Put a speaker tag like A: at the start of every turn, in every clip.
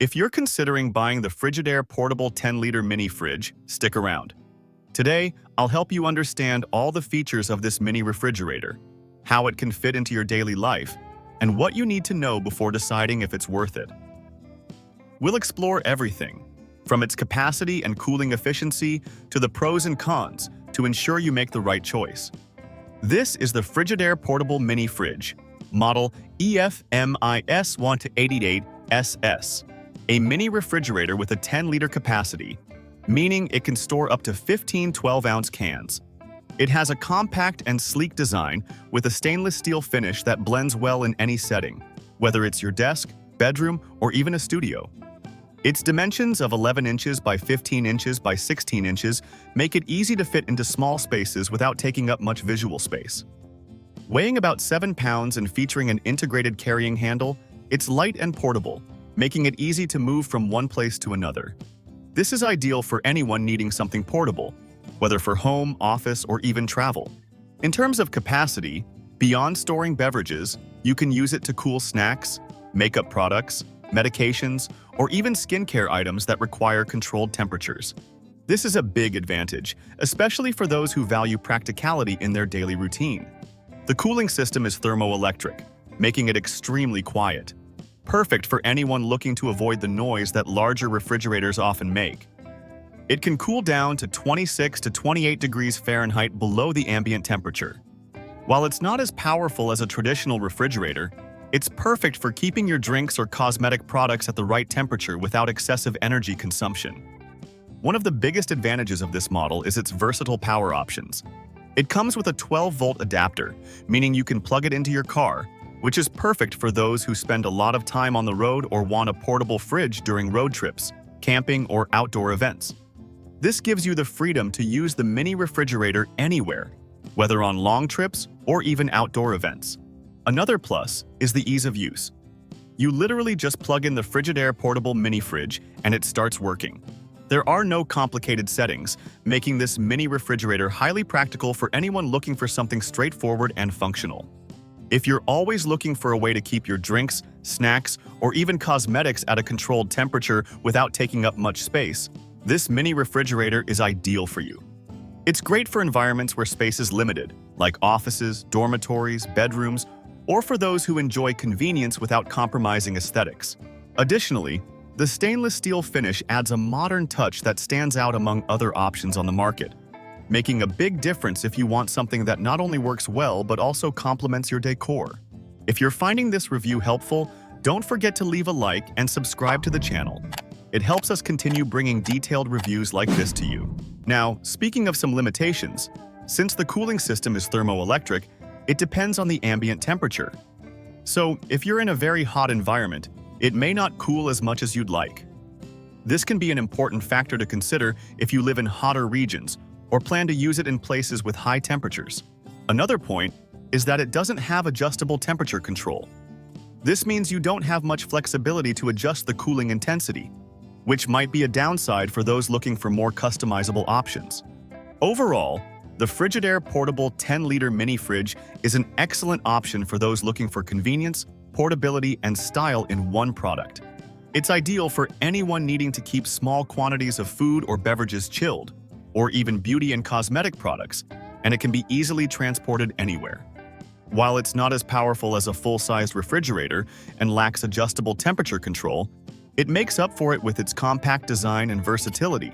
A: If you're considering buying the Frigidaire Portable 10-liter Mini Fridge, stick around. Today, I'll help you understand all the features of this mini refrigerator, how it can fit into your daily life, and what you need to know before deciding if it's worth it. We'll explore everything, from its capacity and cooling efficiency to the pros and cons to ensure you make the right choice. This is the Frigidaire Portable Mini Fridge, model EFMIS188SS, a mini refrigerator with a 10-liter capacity, meaning it can store up to 15 12-ounce cans. It has a compact and sleek design with a stainless steel finish that blends well in any setting, whether it's your desk, bedroom, or even a studio. Its dimensions of 11 inches by 15 inches by 16 inches make it easy to fit into small spaces without taking up much visual space. Weighing about 7 pounds and featuring an integrated carrying handle, it's light and portable, making it easy to move from one place to another. This is ideal for anyone needing something portable, whether for home, office, or even travel. In terms of capacity, beyond storing beverages, you can use it to cool snacks, makeup products, medications, or even skincare items that require controlled temperatures. This is a big advantage, especially for those who value practicality in their daily routine. The cooling system is thermoelectric, making it extremely quiet, perfect for anyone looking to avoid the noise that larger refrigerators often make. It can cool down to 26 to 28 degrees Fahrenheit below the ambient temperature. While it's not as powerful as a traditional refrigerator, it's perfect for keeping your drinks or cosmetic products at the right temperature without excessive energy consumption. One of the biggest advantages of this model is its versatile power options. It comes with a 12-volt adapter, meaning you can plug it into your car, which is perfect for those who spend a lot of time on the road or want a portable fridge during road trips, camping, or outdoor events. This gives you the freedom to use the mini refrigerator anywhere, whether on long trips or even outdoor events. Another plus is the ease of use. You literally just plug in the Frigidaire Portable Mini Fridge and it starts working. There are no complicated settings, making this mini refrigerator highly practical for anyone looking for something straightforward and functional. If you're always looking for a way to keep your drinks, snacks, or even cosmetics at a controlled temperature without taking up much space, this mini refrigerator is ideal for you. It's great for environments where space is limited, like offices, dormitories, bedrooms, or for those who enjoy convenience without compromising aesthetics. Additionally, the stainless steel finish adds a modern touch that stands out among other options on the market, making a big difference if you want something that not only works well but also complements your decor. If you're finding this review helpful, don't forget to leave a like and subscribe to the channel. It helps us continue bringing detailed reviews like this to you. Now, speaking of some limitations, since the cooling system is thermoelectric, it depends on the ambient temperature. So, if you're in a very hot environment, it may not cool as much as you'd like. This can be an important factor to consider if you live in hotter regions or plan to use it in places with high temperatures. Another point is that it doesn't have adjustable temperature control. This means you don't have much flexibility to adjust the cooling intensity, which might be a downside for those looking for more customizable options. Overall, the Frigidaire Portable 10-liter Mini Fridge is an excellent option for those looking for convenience, portability, and style in one product. It's ideal for anyone needing to keep small quantities of food or beverages chilled, or even beauty and cosmetic products, and it can be easily transported anywhere. While it's not as powerful as a full-sized refrigerator and lacks adjustable temperature control, it makes up for it with its compact design and versatility,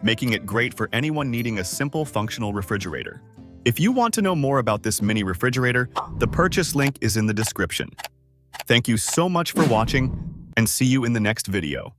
A: making it great for anyone needing a simple, functional refrigerator. If you want to know more about this mini refrigerator, the purchase link is in the description. Thank you so much for watching, and see you in the next video.